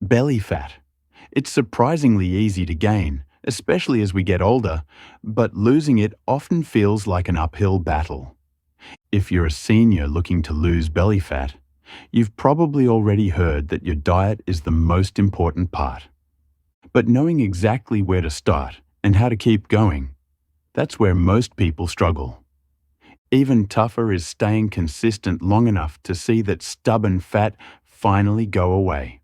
Belly fat. It's surprisingly easy to gain, especially as we get older, but losing it often feels like an uphill battle. If you're a senior looking to lose belly fat, you've probably already heard that your diet is the most important part. But knowing exactly where to start and how to keep going, that's where most people struggle. Even tougher is staying consistent long enough to see that stubborn fat finally go away.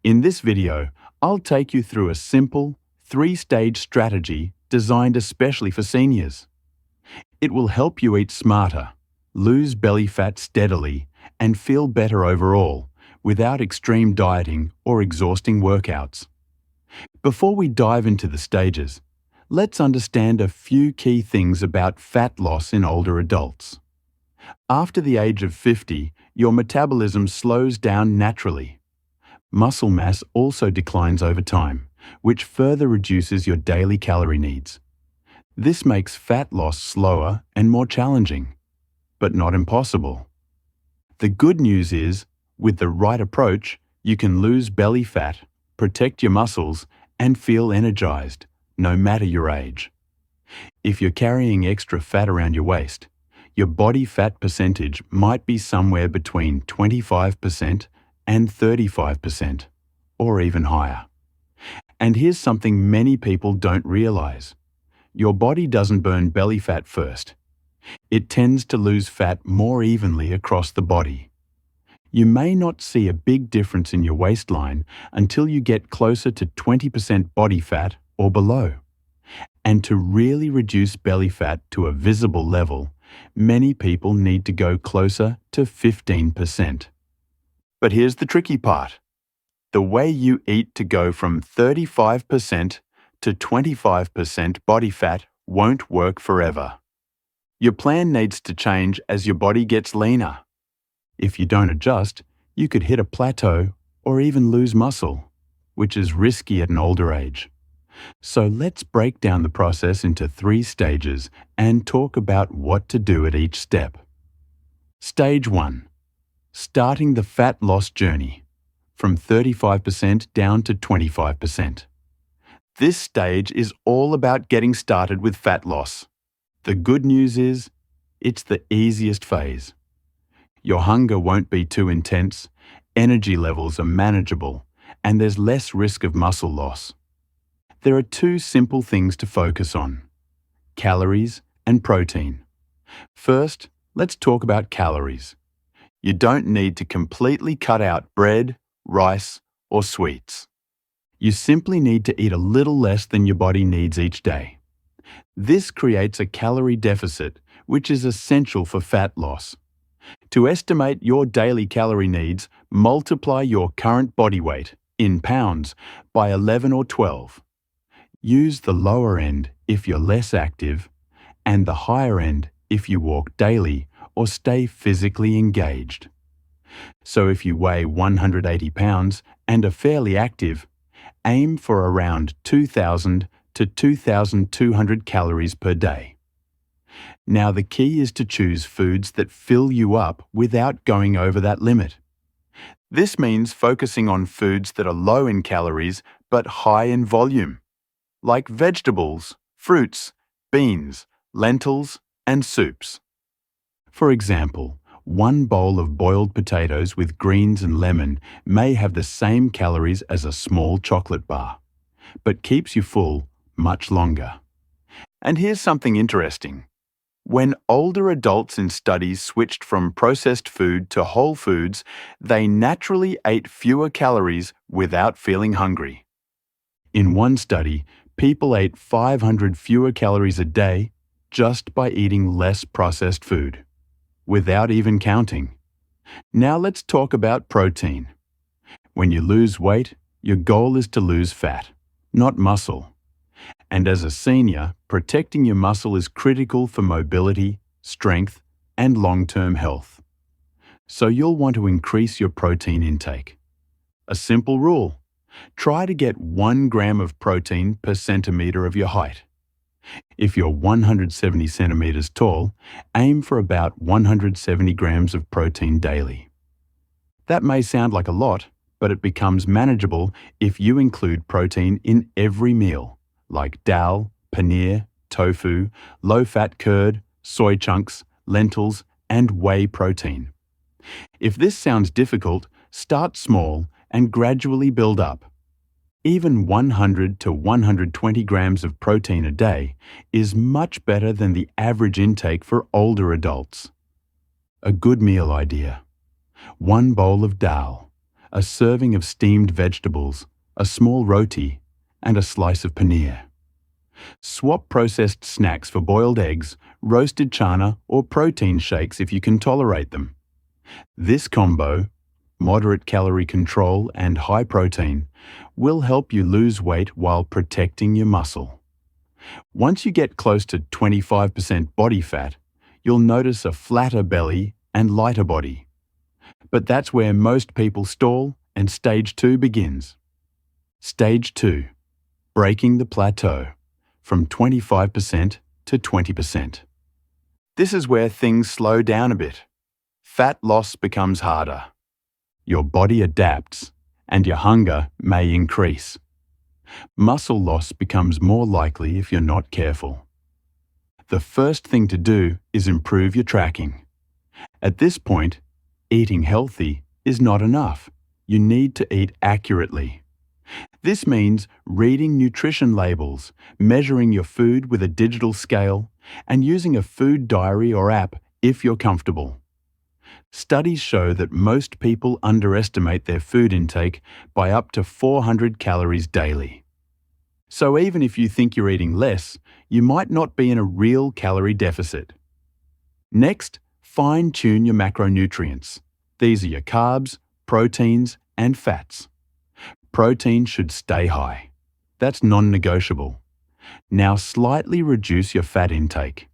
In this video, I'll take you through a simple, three-stage strategy designed especially for seniors. It will help you eat smarter, lose belly fat steadily, and feel better overall without extreme dieting or exhausting workouts. Before we dive into the stages, let's understand a few key things about fat loss in older adults. After the age of 50, your metabolism slows down naturally. Muscle mass also declines over time, which further reduces your daily calorie needs. This makes fat loss slower and more challenging, but not impossible. The good news is, with the right approach, you can lose belly fat, protect your muscles, and feel energized, no matter your age. If you're carrying extra fat around your waist, your body fat percentage might be somewhere between 25% and 35%, or even higher. And here's something many people don't realize. Your body doesn't burn belly fat first. It tends to lose fat more evenly across the body. You may not see a big difference in your waistline until you get closer to 20% body fat or below. And to really reduce belly fat to a visible level, many people need to go closer to 15%. But here's the tricky part. The way you eat to go from 35% to 25% body fat won't work forever. Your plan needs to change as your body gets leaner. If you don't adjust, you could hit a plateau or even lose muscle, which is risky at an older age. So let's break down the process into 3 stages and talk about what to do at each step. Stage 1. Starting the fat loss journey, from 35% down to 25%. This stage is all about getting started with fat loss. The good news is, it's the easiest phase. Your hunger won't be too intense, energy levels are manageable, and there's less risk of muscle loss. There are 2 simple things to focus on: calories and protein. First, let's talk about calories. You don't need to completely cut out bread, rice, or sweets. You simply need to eat a little less than your body needs each day. This creates a calorie deficit, which is essential for fat loss. To estimate your daily calorie needs, multiply your current body weight, in pounds, by 11 or 12. Use the lower end if you're less active, and the higher end if you walk daily or stay physically engaged. So if you weigh 180 pounds and are fairly active, aim for around 2,000 to 2,200 calories per day. Now the key is to choose foods that fill you up without going over that limit. This means focusing on foods that are low in calories but high in volume, like vegetables, fruits, beans, lentils, and soups. For example, 1 bowl of boiled potatoes with greens and lemon may have the same calories as a small chocolate bar, but keeps you full much longer. And here's something interesting. When older adults in studies switched from processed food to whole foods, they naturally ate fewer calories without feeling hungry. In one study, people ate 500 fewer calories a day just by eating less processed food, without even counting. Now let's talk about protein. When you lose weight, your goal is to lose fat, not muscle. And as a senior, protecting your muscle is critical for mobility, strength, and long-term health. So you'll want to increase your protein intake. A simple rule: try to get 1 gram of protein per centimeter of your height. If you're 170 centimeters tall, aim for about 170 grams of protein daily. That may sound like a lot, but it becomes manageable if you include protein in every meal, like dal, paneer, tofu, low-fat curd, soy chunks, lentils, and whey protein. If this sounds difficult, start small and gradually build up. Even 100 to 120 grams of protein a day is much better than the average intake for older adults. A good meal idea: 1 bowl of dal, a serving of steamed vegetables, a small roti, and a slice of paneer. Swap processed snacks for boiled eggs, roasted chana, or protein shakes if you can tolerate them. This combo, moderate calorie control and high protein, will help you lose weight while protecting your muscle. Once you get close to 25% body fat, you'll notice a flatter belly and lighter body. But that's where most people stall and stage 2 begins. Stage 2, breaking the plateau from 25% to 20%. This is where things slow down a bit. Fat loss becomes harder. Your body adapts, and your hunger may increase. Muscle loss becomes more likely if you're not careful. The first thing to do is improve your tracking. At this point, eating healthy is not enough. You need to eat accurately. This means reading nutrition labels, measuring your food with a digital scale, and using a food diary or app if you're comfortable. Studies show that most people underestimate their food intake by up to 400 calories daily. So even if you think you're eating less, you might not be in a real calorie deficit. Next, fine-tune your macronutrients. These are your carbs, proteins, and fats. Protein should stay high. That's non-negotiable. Now slightly reduce your fat intake.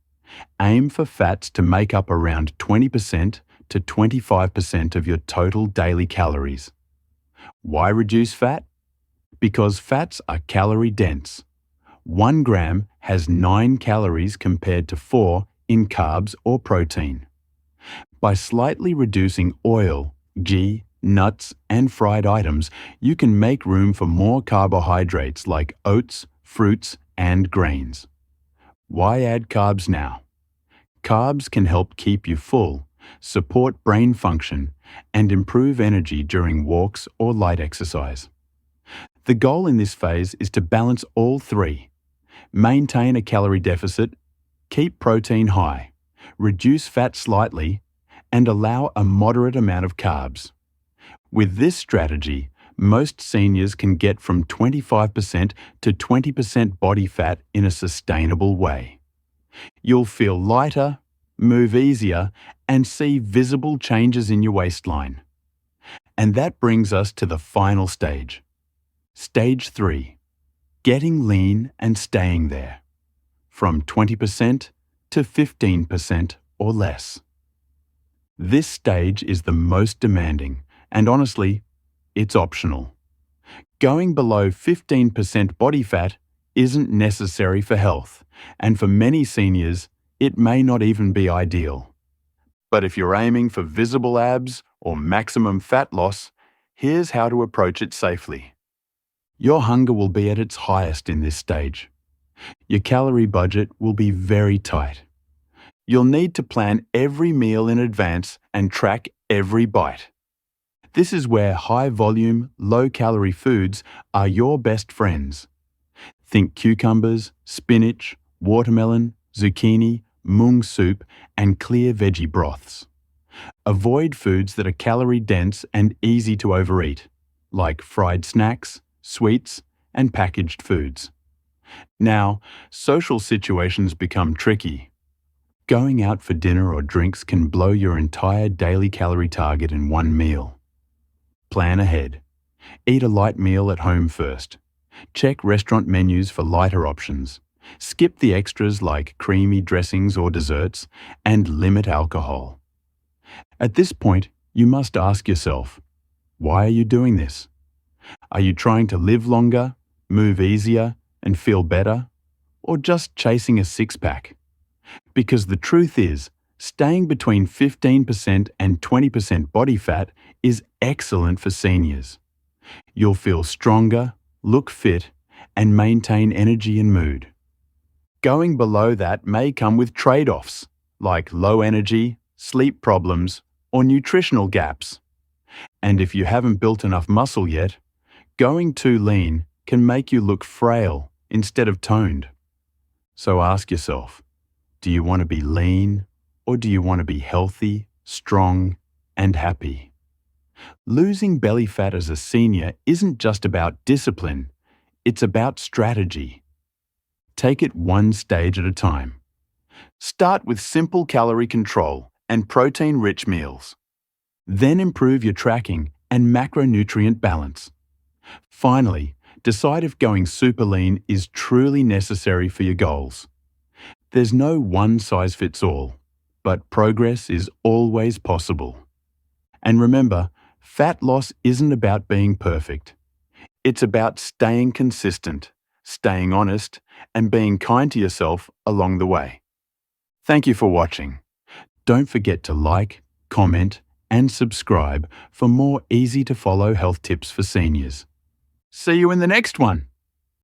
Aim for fats to make up around 20% to 25% of your total daily calories. Why reduce fat? Because fats are calorie dense. 1 gram has 9 calories compared to 4 in carbs or protein. By slightly reducing oil, ghee, nuts, and fried items, you can make room for more carbohydrates like oats, fruits, and grains. Why add carbs now? Carbs can help keep you full, support brain function, and improve energy during walks or light exercise. The goal in this phase is to balance all three. Maintain a calorie deficit, keep protein high, reduce fat slightly, and allow a moderate amount of carbs. With this strategy, most seniors can get from 25% to 20% body fat in a sustainable way. You'll feel lighter, move easier, and see visible changes in your waistline. And that brings us to the final stage. Stage 3. Getting lean and staying there. From 20% to 15% or less. This stage is the most demanding, and honestly, it's optional. Going below 15% body fat isn't necessary for health, and for many seniors, it may not even be ideal. But if you're aiming for visible abs or maximum fat loss, here's how to approach it safely. Your hunger will be at its highest in this stage. Your calorie budget will be very tight. You'll need to plan every meal in advance and track every bite. This is where high-volume, low-calorie foods are your best friends. Think cucumbers, spinach, watermelon, zucchini, mung soup, and clear veggie broths. Avoid foods that are calorie-dense and easy to overeat, like fried snacks, sweets, and packaged foods. Now, social situations become tricky. Going out for dinner or drinks can blow your entire daily calorie target in one meal. Plan ahead. Eat a light meal at home first. Check restaurant menus for lighter options. Skip the extras like creamy dressings or desserts, and limit alcohol. At this point, you must ask yourself, why are you doing this? Are you trying to live longer, move easier, and feel better? Or just chasing a six-pack? Because the truth is, staying between 15% and 20% body fat is excellent for seniors. You'll feel stronger, look fit, and maintain energy and mood. Going below that may come with trade-offs, like low energy, sleep problems, or nutritional gaps. And if you haven't built enough muscle yet, going too lean can make you look frail instead of toned. So ask yourself, do you want to be lean or do you want to be healthy, strong, and happy? Losing belly fat as a senior isn't just about discipline, it's about strategy. Take it one stage at a time. Start with simple calorie control and protein-rich meals. Then improve your tracking and macronutrient balance. Finally, decide if going super lean is truly necessary for your goals. There's no one-size-fits-all, but progress is always possible. And remember, fat loss isn't about being perfect. It's about staying consistent, staying honest, and being kind to yourself along the way. Thank you for watching. Don't forget to like, comment, and subscribe for more easy-to-follow health tips for seniors. See you in the next one.